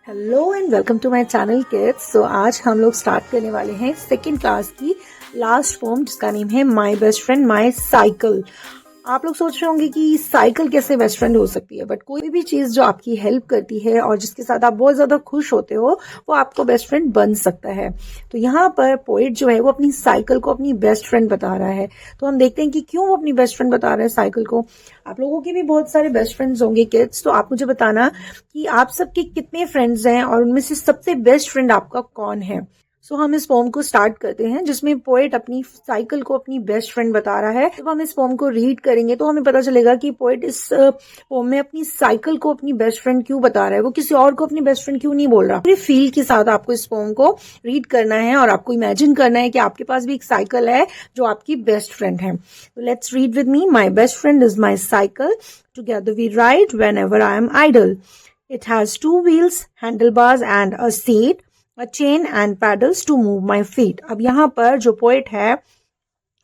Hello and welcome to my channel kids. So आज हम लोग स्टार्ट करने वाले हैं सेकंड क्लास की लास्ट पोम जिसका नेम है my best friend my cycle. आप लोग सोच रहे होंगे कि साइकिल कैसे बेस्ट फ्रेंड हो सकती है, बट कोई भी चीज जो आपकी हेल्प करती है और जिसके साथ आप बहुत ज्यादा खुश होते हो वो आपको बेस्ट फ्रेंड बन सकता है। तो यहाँ पर पोएट जो है वो अपनी साइकिल को अपनी बेस्ट फ्रेंड बता रहा है। तो हम देखते हैं कि क्यों वो अपनी बेस्ट फ्रेंड बता रहा है साइकिल को। आप लोगों के भी बहुत सारे बेस्ट फ्रेंड्स होंगे किड्स, तो आप मुझे बताना कि आप सबके कितने फ्रेंड्स हैं और उनमें से सबसे बेस्ट फ्रेंड आपका कौन है। सो हम इस पोम को स्टार्ट करते हैं जिसमें पोएट अपनी साइकिल को अपनी बेस्ट फ्रेंड बता रहा है। जब हम इस पोम को रीड करेंगे तो हमें पता चलेगा कि पोएट इस पोम में अपनी साइकिल को अपनी बेस्ट फ्रेंड क्यों बता रहा है, वो किसी और को अपनी बेस्ट फ्रेंड क्यों नहीं बोल रहा। पूरे फील के साथ आपको इस पोम को रीड करना है और आपको इमेजिन करना है कि आपके पास भी एक साइकिल है जो आपकी बेस्ट फ्रेंड है। तो let's read with me. My best friend is my cycle, together we ride whenever I am idle. It has two wheels, handlebars and a seat, a chain and pedals to move my feet। अब यहाँ पर जो poet है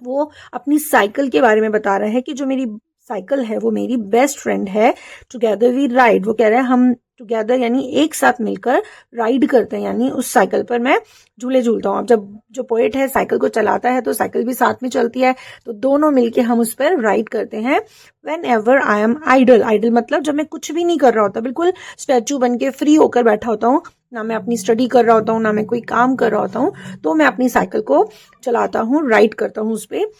वो अपनी cycle के बारे में बता रहा है कि जो मेरी साइकिल है वो मेरी बेस्ट फ्रेंड है। टुगेदर वी राइड, वो कह रहा है हम टुगेदर यानी एक साथ मिलकर राइड करते हैं, यानी उस साइकिल पर मैं झूले झूलता हूँ। अब जब जो पोएट है साइकिल को चलाता है तो साइकिल भी साथ में चलती है, तो दोनों मिलके हम उस पर राइड करते हैं। Whenever I am idle, idle मतलब जब मैं कुछ भी नहीं कर रहा होता, बिल्कुल स्टैचू बन के फ्री होकर बैठा होता हूँ, ना मैं अपनी स्टडी कर रहा होता हूँ ना मैं कोई काम कर रहा होता हूँ, तो मैं अपनी साइकिल को चलाता हूँ, राइड करता हूँ उस पर।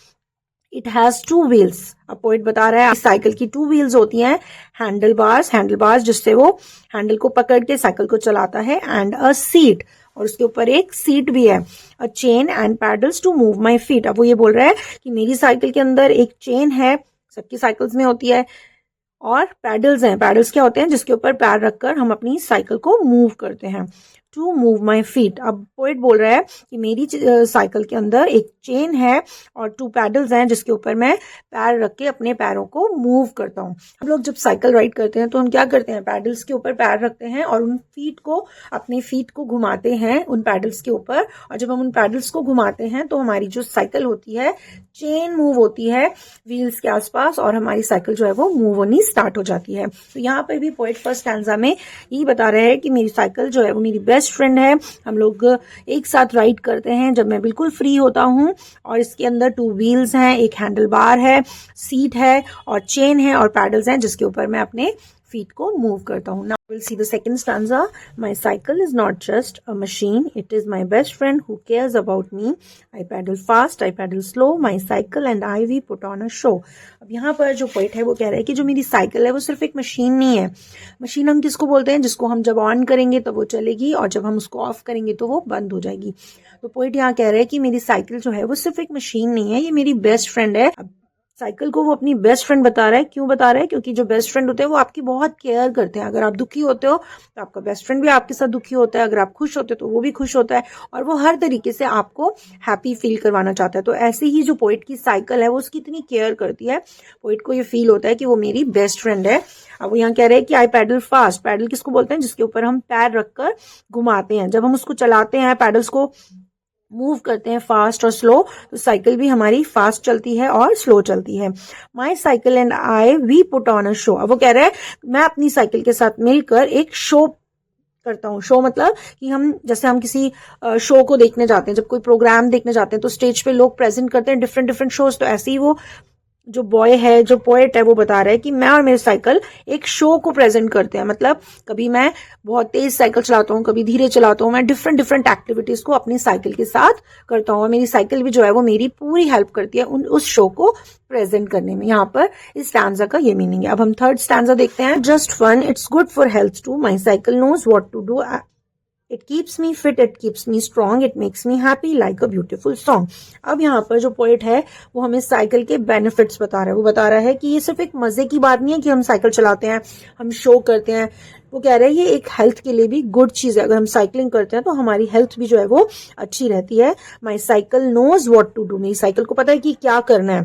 इट हैज टू व्हील्स, अब पोएट बता रहा है साइकिल की टू व्हील्स होती हैं। हैंडल बार्स जिससे वो हैंडल को पकड़ के साइकिल को चलाता है। एंड अ सीट, और उसके ऊपर एक सीट भी है। A chain and pedals to move my feet, अब वो ये बोल रहा है कि मेरी साइकिल के अंदर एक चेन है, सबकी साइकिल्स में होती है, और पैडल्स हैं। पैडल्स क्या होते हैं? जिसके ऊपर पैर रखकर हम अपनी साइकिल को मूव करते हैं। टू मूव माई फीट, अब पोएट बोल रहा है कि मेरी साइकिल के अंदर एक चेन है और टू पैडल्स हैं जिसके ऊपर मैं पैर रख के अपने पैरों को मूव करता हूँ। हम लोग जब साइकिल राइड करते हैं तो हम क्या करते हैं? पैडल्स के ऊपर पैर रखते हैं और उन फीट को, अपने फीट को घुमाते हैं उन पैडल्स के ऊपर, और जब हम उन पैडल्स को घुमाते हैं तो हमारी जो साइकिल होती है चेन मूव होती है व्हील्स के आसपास और हमारी साइकिल जो है वो मूव होनी स्टार्ट हो जाती है। तो यहाँ पर भी पोएट फर्स्ट स्टैंजा में यही बता रहे हैं कि मेरी साइकिल जो है वो मेरी बेस्ट फ्रेंड है। हम लोग एक साथ राइड करते हैं जब मैं बिल्कुल फ्री होता हूँ, और इसके अंदर टू व्हील्स हैं, एक हैंडल बार है, सीट है और चेन है और पैडल्स हैं जिसके ऊपर मैं अपने फीट को मूव करता हूँ। Now we'll see the second stanza. My cycle is not just a machine, it is my best friend who cares about me. I paddle fast, I paddle slow, my cycle and I we put on a show। अब यहाँ पर जो poet है वो कह रहा है कि जो मेरी साइकिल है वो सिर्फ एक मशीन नहीं है। मशीन हम किसको बोलते हैं? जिसको हम जब ऑन करेंगे तो वो चलेगी और जब हम उसको ऑफ करेंगे तो वो बंद हो जाएगी। तो पोएट यहाँ कह रहा है कि मेरी साइकिल जो है वो सिर्फ एक मशीन नहीं है, ये मेरी बेस्ट फ्रेंड है। साइकिल को वो अपनी बेस्ट फ्रेंड बता रहा है। क्यों बता रहा है? क्योंकि जो बेस्ट फ्रेंड होते हैं वो आपकी बहुत केयर करते हैं। अगर आप दुखी होते हो तो आपका बेस्ट फ्रेंड भी आपके साथ दुखी होता है, अगर आप खुश होते हो तो वो भी खुश होता है, और वो हर तरीके से आपको हैप्पी फील करवाना चाहता है। तो ऐसे ही जो पोएट की साइकिल है वो उसकी इतनी केयर करती है, पोएट को ये फील होता है कि वो मेरी बेस्ट फ्रेंड है। अब वो यहाँ कह रहे हैं कि आई पैडल फास्ट, पैडल किसको बोलते हैं? जिसके ऊपर हम पैर रखकर घुमाते हैं। जब हम उसको चलाते हैं, पैडल्स को मूव करते हैं फास्ट और स्लो, तो साइकिल भी हमारी फास्ट चलती है और स्लो चलती है। My cycle and I we put on a show, अब वो कह रहे हैं मैं अपनी साइकिल के साथ मिलकर एक शो करता हूँ। शो मतलब कि हम जैसे हम किसी शो को देखने जाते हैं, जब कोई प्रोग्राम देखने जाते हैं तो स्टेज पे लोग प्रेजेंट करते हैं डिफरेंट डिफरेंट शोज, तो ऐसे ही वो जो बॉय है, जो पोएट है, वो बता रहा है कि मैं और मेरी साइकिल एक शो को प्रेजेंट करते हैं। मतलब कभी मैं बहुत तेज साइकिल चलाता हूँ, कभी धीरे चलाता हूँ, मैं डिफरेंट डिफरेंट एक्टिविटीज को अपनी साइकिल के साथ करता हूँ, और मेरी साइकिल भी जो है वो मेरी पूरी हेल्प करती है उस शो को प्रेजेंट करने में। यहाँ पर इस स्टैंजा का ये मीनिंग है। अब हम थर्ड स्टैंजा देखते हैं। Just fun, it's good for health too, my cycle knows what to do, it keeps me fit, it keeps me strong, it makes me happy like a beautiful song. अब यहाँ पर जो poet है वो हमें cycle के benefits बता रहा है। वो बता रहा है कि ये सिर्फ एक मजे की बात नहीं है कि हम साइकिल चलाते हैं, हम शो करते हैं। वो कह रहे हैं ये एक हेल्थ के लिए भी गुड चीज है। अगर हम साइकिलिंग करते हैं तो हमारी हेल्थ भी जो है वो अच्छी रहती है। My cycle knows what to do, मेरी साइकिल को पता है कि क्या करना है,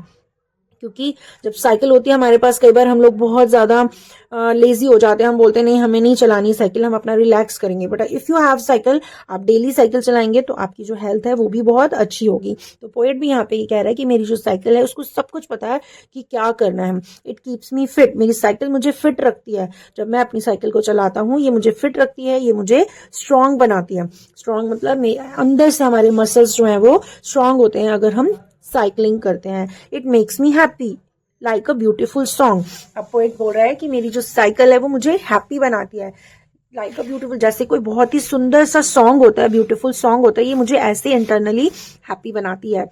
क्योंकि जब साइकिल होती है हमारे पास, कई बार हम लोग बहुत ज़्यादा लेजी हो जाते हैं, हम बोलते हैं नहीं हमें नहीं चलानी साइकिल, हम अपना रिलैक्स करेंगे। But if you have cycle, आप डेली साइकिल चलाएंगे तो आपकी जो हेल्थ है वो भी बहुत अच्छी होगी। तो पोएट भी यहाँ पे ये कह रहा है कि मेरी जो साइकिल है उसको सब कुछ पता है कि क्या करना है। इट कीप्स मी फिट, मेरी साइकिल मुझे फिट रखती है। जब मैं अपनी साइकिल को चलाता हूँ ये मुझे फिट रखती है, ये मुझे स्ट्रांग बनाती है। स्ट्रांग मतलब अंदर से हमारे मसल्स जो हैं वो स्ट्रांग होते हैं अगर हम साइकिलिंग करते हैं। It makes me happy like a beautiful song. अब पोएट बोल रहा है कि मेरी जो साइकिल है वो मुझे हैप्पी बनाती है, लाइक अ ब्यूटीफुल, जैसे कोई बहुत ही सुंदर सा सॉन्ग होता है, ब्यूटीफुल सॉन्ग होता है, ये मुझे ऐसे इंटरनली हैप्पी बनाती है।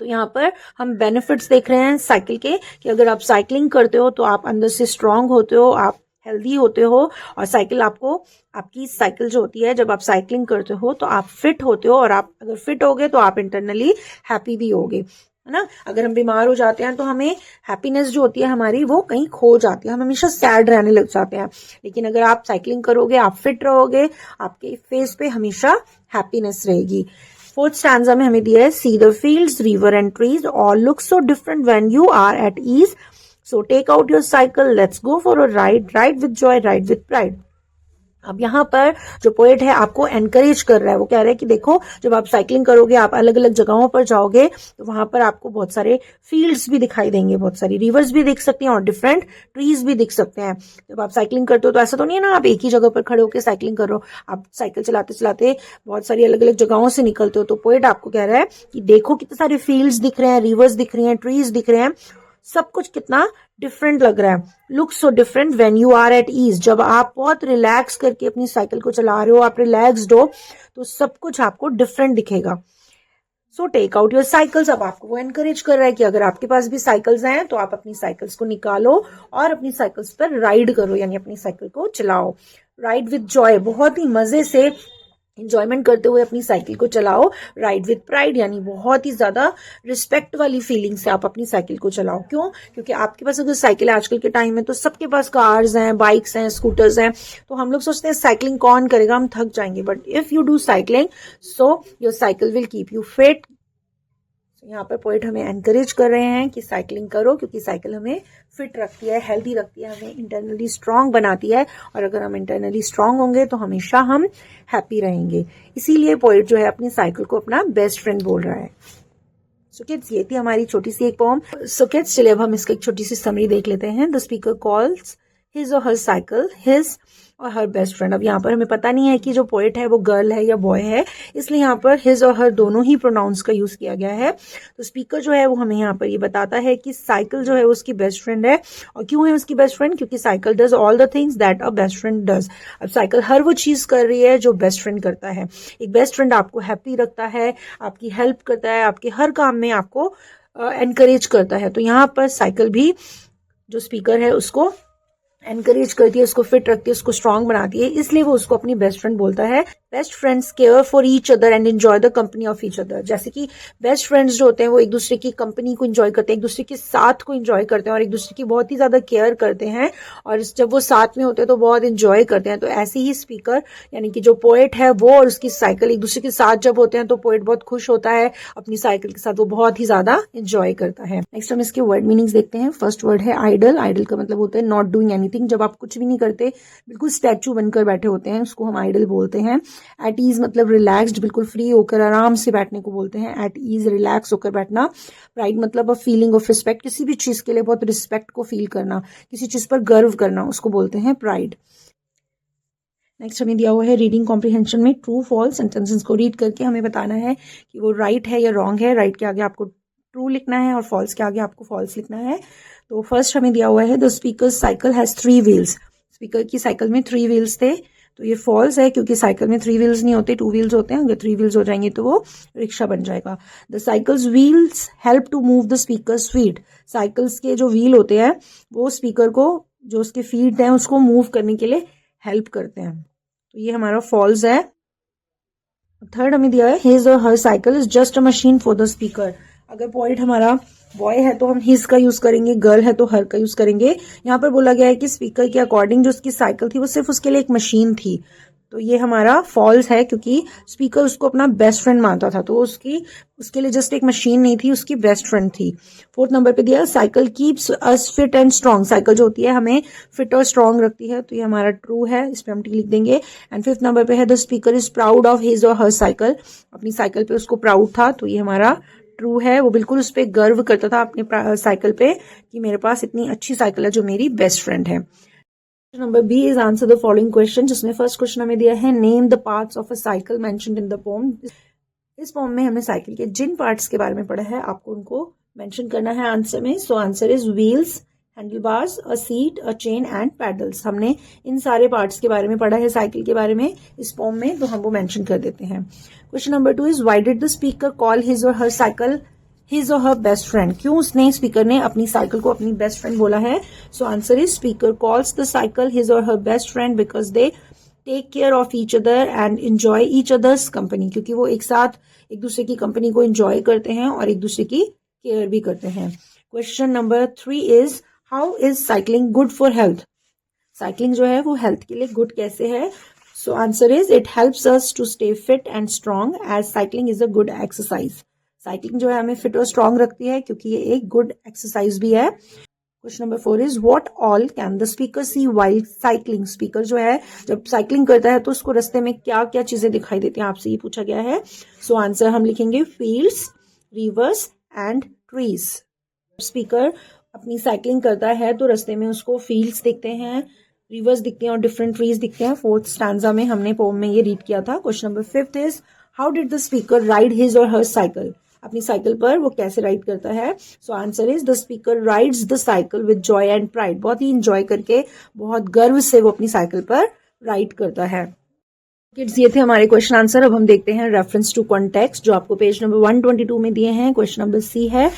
तो यहाँ पर हम बेनिफिट्स देख रहे हैं साइकिल के, कि अगर आप साइकिलिंग करते हो तो आप अंदर से स्ट्रांग होते हो, आप हेल्दी होते हो, और साइकिल आपको, आपकी साइकिल जो होती है, जब आप साइकिलिंग करते हो तो आप फिट होते हो, और आप अगर फिट होगे तो आप इंटरनली हैप्पी भी होगे, है ना। अगर हम बीमार हो जाते हैं तो हमें हैप्पीनेस जो होती है हमारी वो कहीं खो जाती है, हम हमेशा सैड रहने लग जाते हैं। लेकिन अगर आप साइकिलिंग करोगे, आप फिट रहोगे, आपके फेस पे हमेशा हैप्पीनेस रहेगी। फोर्थ स्टैंजा में हमें दिया है, see the fields, river and trees all look so different when you are at ease, so take out your cycle, let's go for a ride, ride with joy, ride with pride. अब यहाँ पर जो poet है आपको encourage कर रहा है, वो कह रहा है कि देखो जब आप साइकिलिंग करोगे, आप अलग अलग जगहों पर जाओगे तो वहां पर आपको बहुत सारे फील्ड्स भी दिखाई देंगे, बहुत सारी रिवर्स भी दिख सकती हैं और डिफरेंट ट्रीज भी दिख सकते हैं। जब आप साइकिलिंग करते हो तो ऐसा तो नहीं है ना आप एक ही जगह पर खड़े होकर साइकिलिंग कर रहे हो, आप साइकिल चलाते चलाते बहुत सारी अलग अलग जगहों से निकलते हो। तो पोएट आपको कह रहा है कि देखो कितने सारे फील्ड्स दिख रहे हैं, रिवर्स दिख रही हैं, ट्रीज दिख रहे हैं, सब कुछ कितना डिफरेंट लग रहा है। Look so different when you are at ease, जब आप बहुत रिलैक्स करके अपनी साइकिल को चला रहे हो, आप रिलैक्स्ड हो, तो सब कुछ आपको डिफरेंट दिखेगा। So take out your cycles, अब आपको वो एनकरेज कर रहा है कि अगर आपके पास भी साइकिल्स हैं तो आप अपनी साइकिल्स को निकालो और अपनी साइकिल्स पर राइड करो, यानी अपनी साइकिल को चलाओ। राइड विद जॉय, बहुत ही मजे से इंजॉयमेंट करते हुए अपनी साइकिल को चलाओ। राइड विद प्राइड, यानी बहुत ही ज्यादा रिस्पेक्ट वाली फीलिंग से आप अपनी साइकिल को चलाओ। क्यों? क्योंकि आपके पास अगर साइकिल है, आजकल के टाइम में तो सबके पास कार्स हैं, बाइक्स हैं, स्कूटर्स हैं, तो हम लोग सोचते हैं साइकिलिंग कौन करेगा, हम थक जाएंगे। But if you do cycling, so your cycle will keep you fit. यहाँ पर पोएट हमें एनकरेज कर रहे हैं कि साइकिलिंग करो, क्योंकि साइकिल हमें फिट रखती है, हेल्दी रखती है, हमें इंटरनली स्ट्रांग बनाती है, और अगर हम इंटरनली स्ट्रांग होंगे तो हमेशा हम हैप्पी रहेंगे। इसीलिए पोएट जो है अपनी साइकिल को अपना बेस्ट फ्रेंड बोल रहा है। सो किड्स, ये थी हमारी छोटी सी एक पोम। सो किड्स, चलिए अब हम इसका एक छोटी सी समरी देख लेते हैं। द स्पीकर कॉल्स हिज और हर साइकिल हिज और हर बेस्ट फ्रेंड। अब यहाँ पर हमें पता नहीं है कि जो पोएट है वो गर्ल है या बॉय है, इसलिए यहाँ पर हिज और हर दोनों ही प्रोनाउंस का यूज किया गया है। तो स्पीकर जो है वो हमें यहाँ पर ये बताता है कि साइकिल जो है उसकी बेस्ट फ्रेंड है। और क्यों है उसकी बेस्ट फ्रेंड? क्योंकि cycle does all the things that a best friend does. अब साइकिल हर वो चीज कर रही है जो बेस्ट फ्रेंड करता है। एक बेस्ट फ्रेंड आपको हैप्पी रखता है, आपकी हेल्प करता है, आपके हर काम में आपको एनकरेज करता है। तो यहाँ पर साइकिल भी जो स्पीकर है उसको एनकरेज करती है, उसको फिट रखती है, उसको स्ट्रांग बनाती है, इसलिए वो उसको अपनी बेस्ट फ्रेंड बोलता है। Best friends care for each other and enjoy the company of each other. जैसे कि बेस्ट फ्रेंड्स जो होते हैं वो एक दूसरे की कंपनी को एंजॉय करते हैं, एक दूसरे के साथ को एंजॉय करते हैं और एक दूसरे की बहुत ही ज्यादा केयर करते हैं, और जब वो साथ में होते हैं तो बहुत एंजॉय करते हैं। तो ऐसे ही स्पीकर यानी कि जो पोएट है वो और उसकी साइकिल एक दूसरे के साथ जब होते हैं तो पोएट बहुत खुश होता है, अपनी साइकिल के साथ वो बहुत ही ज्यादा एंजॉय करता है। नेक्स्ट हम इसके वर्ड मीनिंग्स देखते हैं। फर्स्ट वर्ड है आइडल। आइडल का मतलब होता है नॉट डूइंग एनीथिंग, जब आप कुछ भी नहीं करते, बिल्कुल स्टैचू बनकर बैठे होते हैं, उसको हम आइडल बोलते हैं। एट ईज मतलब रिलैक्स्ड, बिल्कुल फ्री होकर आराम से बैठने को बोलते हैं। एट ईज, रिलैक्स होकर बैठना। प्राइड मतलब अ फीलिंग ऑफ रिस्पेक्ट, किसी भी चीज के लिए बहुत रिस्पेक्ट को फील करना, किसी चीज पर गर्व करना, उसको बोलते हैं प्राइड। नेक्स्ट हमें दिया हुआ है रीडिंग कॉम्प्रिहेंशन में ट्रू फॉल्स। सेंटेंसेस को रीड करके हमें बताना है कि वो राइट है या रॉन्ग है। राइट के आगे आपको ट्रू लिखना है और फॉल्स के आगे आपको फॉल्स लिखना है। तो फर्स्ट हमें दिया हुआ है the speaker cycle has 3 wheels. Speaker की साइकिल में 3 व्हील्स थे, तो ये फॉल्स है क्योंकि साइकिल में 3 व्हील्स नहीं होते, 2 व्हील्स होते हैं। अगर 3 व्हील्स हो जाएंगे तो वो रिक्शा बन जाएगा। The cycle's wheels help to move the speaker's feet. Cycles के जो व्हील होते हैं वो स्पीकर को, जो उसके फीट हैं उसको मूव करने के लिए हेल्प करते हैं, तो ये हमारा फॉल्स है। थर्ड हमें दिया है हिज और her cycle is just a machine for the speaker. अगर पोएट हमारा बॉय है तो हम हिज का यूज करेंगे, गर्ल है तो हर का यूज करेंगे। यहाँ पर बोला गया है कि स्पीकर के अकॉर्डिंग जो उसकी साइकिल थी वो सिर्फ उसके लिए एक मशीन थी, तो ये हमारा फॉल्स है, क्योंकि स्पीकर उसको अपना बेस्ट फ्रेंड मानता था, तो उसके लिए जस्ट एक मशीन नहीं थी, उसकी बेस्ट फ्रेंड थी। फोर्थ नंबर पे दिया cycle keeps us fit and strong, cycle जो होती है हमें फिट और स्ट्रांग रखती है, तो ये हमारा ट्रू है, इस पे हम टी लिख देंगे। एंड फिफ्थ नंबर पे है the speaker is proud of his और हर साइकिल, अपनी साइकिल पे उसको प्राउड था, तो ये हमारा ट्रू है, वो बिल्कुल उस पर गर्व करता था अपने साइकिल पे कि मेरे पास इतनी अच्छी साइकिल है जो मेरी बेस्ट फ्रेंड है। Number B is answer the following question, जिसमें फर्स्ट क्वेश्चन हमें दिया है name the parts of a cycle mentioned in the poem. इस पोम में हमने साइकिल के जिन पार्ट्स के बारे में पढ़ा है आपको उनको मेंशन करना है आंसर में। सो answer is wheels, handle bars, a seat, a chain and paddles. हमने इन सारे पार्ट्स के बारे में पढ़ा है साइकिल के बारे में इस पोम में, तो हम वो मेंशन कर देते हैं। Question number 2 is why did the speaker call his और हर साइकिल हिज और हर बेस्ट फ्रेंड, क्यों उसने स्पीकर ने अपनी साइकिल को अपनी बेस्ट फ्रेंड बोला है। So answer is speaker calls the cycle his और her best friend because they take care of each other and enjoy each other's company, क्योंकि वो एक साथ एक दूसरे की कंपनी को एंजॉय करते हैं और एक दूसरे की केयर भी करते हैं। Question number 3 is how is cycling good for health, cycling जो है वो हेल्थ के लिए गुड कैसे है। So answer is it helps us to stay fit and strong as cycling is a good exercise, cycling जो है हमें फिट और स्ट्रांग रखती है क्योंकि ये एक गुड एक्सरसाइज भी है। Question number 4 is what all can the speaker see while cycling, speaker जो है जब साइकिलिंग करता है तो उसको रास्ते में क्या क्या चीजें दिखाई देती हैं, आपसे ये पूछा गया है। सो आंसर हम लिखेंगे fields, rivers and trees. Speaker अपनी साइकिलिंग करता है तो रास्ते में उसको फील्ड्स दिखते हैं, रिवर्स दिखते हैं और डिफरेंट ट्रीज दिखते हैं। फोर्थ स्टैंजा में हमने पोम में ये रीड किया था। Question number 5 is how did the speaker ride his और हर साइकिल, अपनी साइकिल पर वो कैसे राइड करता है। So answer is the speaker rides the cycle with Joy and pride, बहुत ही इंजॉय करके बहुत गर्व से वो अपनी साइकिल पर राइड करता है। किड्स ये थे हमारे क्वेश्चन आंसर। अब हम देखते हैं रेफरेंस टू कॉन्टेक्स्ट जो आपको पेज नंबर 122 में दिए हैं। क्वेश्चन नंबर सी है,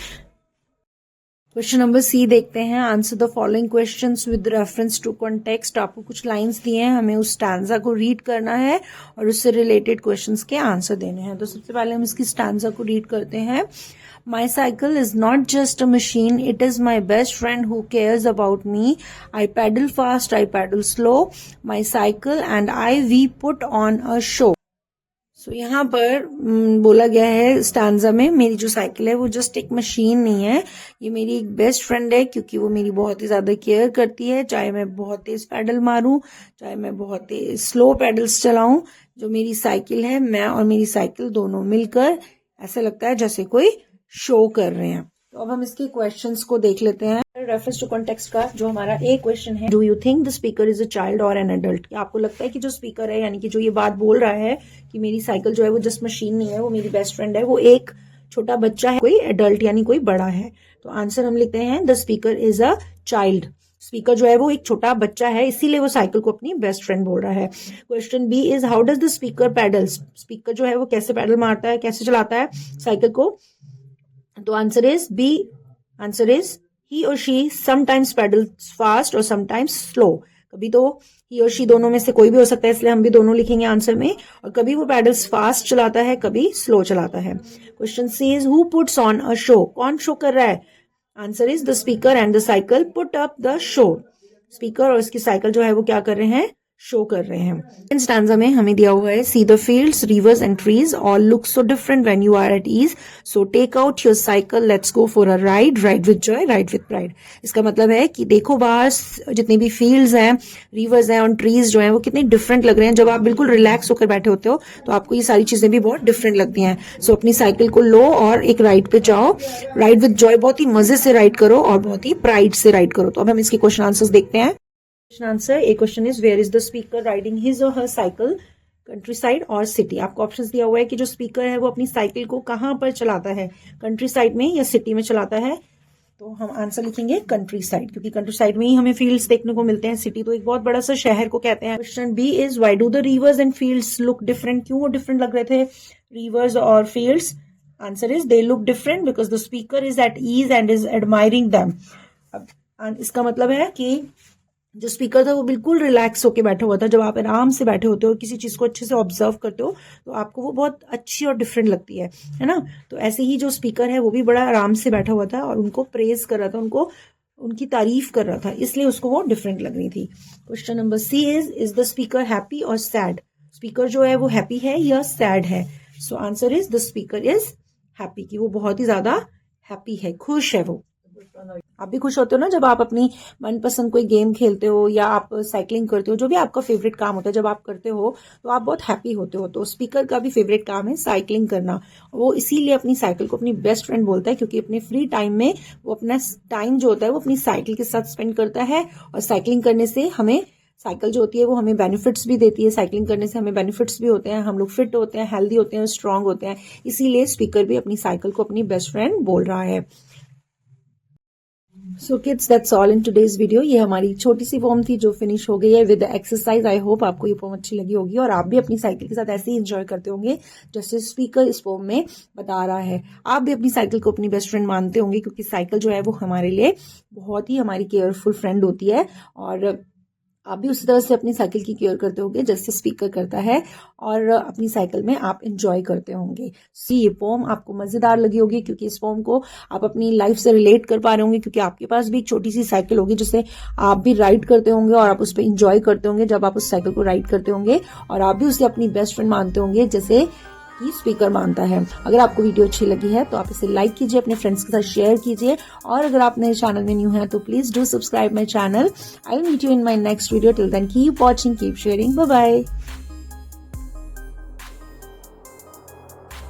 क्वेश्चन नंबर सी देखते हैं। Answer the following questions with reference to context, आपको कुछ लाइंस दिए हैं, हमें उस स्टैंजा को रीड करना है और उससे रिलेटेड क्वेश्चंस के आंसर देने हैं। तो सबसे पहले हम इसकी स्टैंजा को रीड करते हैं। My cycle is not just a machine, it is my best friend who cares about me. I paddle fast, I paddle slow. My cycle and I, we put on a show. So यहाँ पर बोला गया है stanza में, मेरी जो cycle है वो जस्ट एक मशीन नहीं है, ये मेरी एक बेस्ट फ्रेंड है क्योंकि वो मेरी बहुत ही ज्यादा केयर करती है, चाहे मैं बहुत तेज पैडल मारूं, चाहे मैं बहुत तेज स्लो पैडल्स चलाऊं। जो मेरी साइकिल है, मैं और मेरी साइकिल दोनों मिलकर ऐसा लगता है जैसे कोई शो कर रहे हैं। तो अब हम इसके क्वेश्चंस को देख लेते हैं। रेफरेंस टू कॉन्टेक्स्ट का जो हमारा ए क्वेश्चन है, do you think the speaker is a child और एन एडल्ट, क्या आपको लगता है कि जो स्पीकर है यानी कि जो ये बात बोल रहा है कि मेरी साइकिल जो है वो जस्ट मशीन नहीं है, वो मेरी बेस्ट फ्रेंड है, वो एक छोटा बच्चा है, कोई एडल्ट यानी कोई बड़ा है। तो आंसर हम लिखते हैं the speaker is a child, speaker जो है वो एक छोटा बच्चा है, इसीलिए वो साइकिल को अपनी बेस्ट फ्रेंड बोल रहा है। Question B is how does the speaker pedals, speaker जो है वो कैसे पैडल मारता है, कैसे चलाता है साइकिल को। तो answer is B, answer is he और शी समटाइम्स पैडल्स फास्ट और समटाइम्स स्लो, कभी तो ही और शी दोनों में से कोई भी हो सकता है, इसलिए हम भी दोनों लिखेंगे आंसर में, और कभी वो पैडल्स फास्ट चलाता है, कभी स्लो चलाता है। Question C is who puts on a show, कौन शो कर रहा है। Answer is the speaker and the cycle put up the show, speaker और उसकी साइकिल जो है वो क्या कर रहे हैं, शो कर रहे हैं। स्टैंजा में हमें दिया हुआ है see the fields, rivers and trees all look so different when you are at ease, so take out your cycle, let's go for a ride, ride with joy, ride with pride. इसका मतलब है कि देखो बाहर जितनी भी fields हैं, reverse हैं और ट्रीज जो हैं वो कितने डिफरेंट लग रहे हैं। जब आप बिल्कुल रिलैक्स होकर बैठे होते हो तो आपको ये सारी चीजें भी बहुत डिफरेंट लगती हैं। सो अपनी साइकिल को लो और एक राइड पे जाओ, राइड विद जॉय, बहुत ही मजे से राइड करो और बहुत ही प्राइड से राइड करो। तो अब हम इसके क्वेश्चन आंसर्स देखते हैं। Answer A question is where is the speaker riding his और हर साइकिल, कंट्री साइड और सिटी। आपको ऑप्शंस दिया हुआ है कि जो स्पीकर है वो अपनी साइकिल को कहां पर चलाता है, कंट्री साइड में या सिटी में चलाता है। तो हम आंसर लिखेंगे कंट्री साइड, क्योंकि कंट्री साइड में ही हमें फील्ड्स देखने को मिलते हैं, सिटी तो एक बहुत बड़ा सा शहर को कहते हैं। Question B is why do the rivers and fields look different, क्यों वो डिफरेंट लग रहे थे रिवर्स और fields. Answer is they look different because the speaker is at ease and is admiring them. अब इसका मतलब है कि जो स्पीकर था वो बिल्कुल रिलैक्स होकर बैठा हुआ था। जब आप आराम से बैठे होते हो, किसी चीज को अच्छे से ऑब्जर्व करते हो, तो आपको वो बहुत अच्छी और डिफरेंट लगती है ना। तो ऐसे ही जो स्पीकर है वो भी बड़ा आराम से बैठा हुआ था और उनको प्रेज कर रहा था, उनको उनकी तारीफ कर रहा था, इसलिए उसको वो डिफरेंट लग रही थी। Question number C is the speaker happy और सैड। स्पीकर जो है वो हैप्पी है या सैड है? So answer is the speaker is happy, कि वो बहुत ही ज्यादा हैप्पी है, खुश है वो। आप भी खुश होते हो ना जब आप अपनी मनपसंद कोई गेम खेलते हो या आप साइकिलिंग करते हो, जो भी आपका फेवरेट काम होता है जब आप करते हो तो आप बहुत हैप्पी होते हो। तो स्पीकर का भी फेवरेट काम है साइकिलिंग करना। वो इसीलिए अपनी साइकिल को अपनी बेस्ट फ्रेंड बोलता है, क्योंकि अपने फ्री टाइम में वो अपना टाइम जो होता है वो अपनी साइकिल के साथ स्पेंड करता है। और साइकिलिंग करने से हमें, साइकिल जो होती है वो हमें बेनिफिट्स भी देती है। साइकिलिंग करने से हमें बेनिफिट्स भी होते हैं, हम लोग फिट होते हैं, हेल्दी होते हैं, स्ट्रांग होते हैं। इसीलिए स्पीकर भी अपनी साइकिल को अपनी बेस्ट फ्रेंड बोल रहा है। So kids, that's all in today's video. ये हमारी छोटी सी पोम थी जो फिनिश हो गई है विद एक्सरसाइज। आई होप आपको ये पोम अच्छी लगी होगी और आप भी अपनी साइकिल के साथ ऐसे ही एंजॉय करते होंगे जैसे स्पीकर इस पोम में बता रहा है। आप भी अपनी साइकिल को अपनी बेस्ट फ्रेंड मानते होंगे, क्योंकि साइकिल जो है वो हमारे लिए बहुत ही हमारी केयरफुल फ्रेंड होती है। और आप भी उसी तरह से अपनी साइकिल की केयर करते होंगे जैसे स्पीकर करता है, और अपनी साइकिल में आप एंजॉय करते होंगे। ये पोम आपको मजेदार लगी होगी, क्योंकि इस पोम को आप अपनी लाइफ से रिलेट कर पा रहे होंगे, क्योंकि आपके पास भी एक छोटी सी साइकिल होगी जिसे आप भी राइड करते होंगे और आप उस पर इंजॉय करते होंगे जब आप उस साइकिल को राइड करते होंगे। और आप भी उसे अपनी बेस्ट फ्रेंड मानते होंगे जैसे कि स्पीकर मानता है। अगर आपको वीडियो अच्छी लगी है तो आप इसे लाइक कीजिए, अपने फ्रेंड्स के साथ शेयर कीजिए, और अगर आप मेरे चैनल में न्यू हैं तो please do subscribe my channel. I will meet you in my next video. Till then keep watching, keep sharing, bye bye.